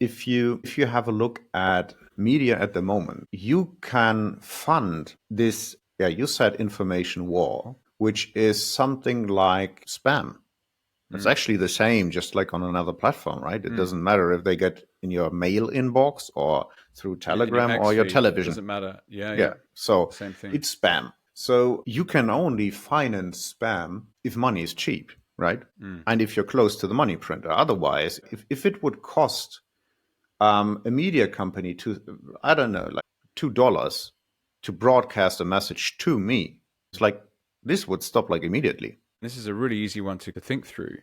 if you have a look at media at the moment, you can fund this, yeah, you said information war, which is something like spam. It's actually the same, just like on another platform, right? It doesn't matter if they get in your mail inbox or through Yeah, in your Telegram X or your feed, television. doesn't matter. Yeah, Yeah. yeah, So same thing. it's spam. So you can only finance spam if money is cheap, right? And if you're close to the money printer. Otherwise, if it would cost a media company to, I don't know, like $2 to broadcast a message to me, it's like this would stop like immediately. This is a really easy one to think through.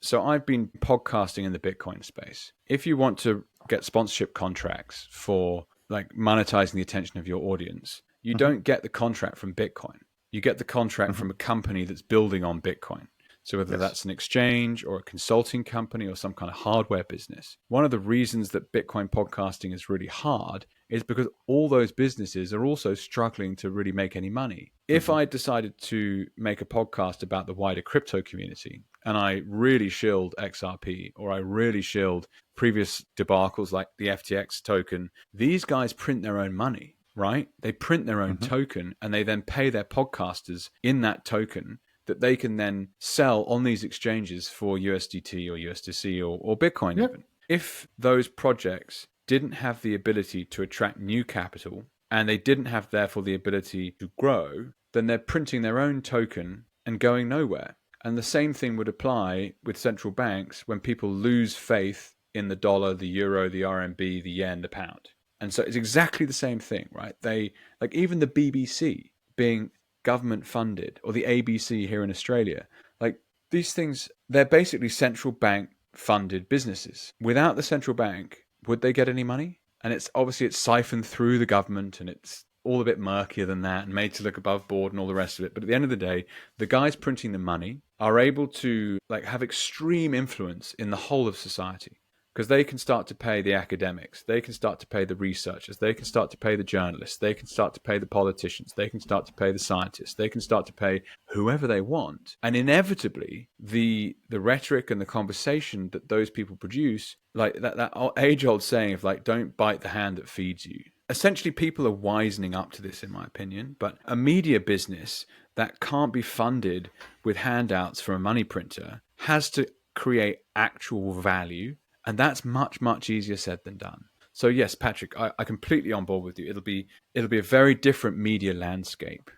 So I've been podcasting in the Bitcoin space. If you want to get sponsorship contracts for like monetizing the attention of your audience, you Mm-hmm. don't get the contract from Bitcoin. You get the contract Mm-hmm. from a company that's building on Bitcoin. So whether Yes. that's an exchange or a consulting company or some kind of hardware business. One of the reasons that Bitcoin podcasting is really hard is because all those businesses are also struggling to really make any money. If Mm-hmm. I decided to make a podcast about the wider crypto community and I really shilled XRP or I really shilled previous debacles like the FTX token, these guys print their own money, right? They print their own Mm-hmm. token and they then pay their podcasters in that token that they can then sell on these exchanges for USDT or USDC or Bitcoin Yep. even. If those projects didn't have the ability to attract new capital and they didn't have therefore the ability to grow, then they're printing their own token and going nowhere. And the same thing would apply with central banks when people lose faith in the dollar, the euro, the RMB, the yen, the pound. And so it's exactly the same thing, right? They, like, even the BBC being government funded, or the ABC here in Australia, like, these things, they're basically central bank funded businesses. Without the central bank, would they get any money? And it's obviously it's siphoned through the government and it's all a bit murkier than that and made to look above board and all the rest of it. But at the end of the day, the guys printing the money are able to like have extreme influence in the whole of society because they can start to pay the academics, they can start to pay the researchers, they can start to pay the journalists, they can start to pay the politicians, they can start to pay the scientists, they can start to pay whoever they want. And inevitably, the rhetoric and the conversation that those people produce, like that age-old saying of like, don't bite the hand that feeds you. Essentially, people are wisening up to this, in my opinion. But a media business that can't be funded with handouts from a money printer has to create actual value. And that's much, much easier said than done. So yes, Patrick, I completely on board with you. It'll be a very different media landscape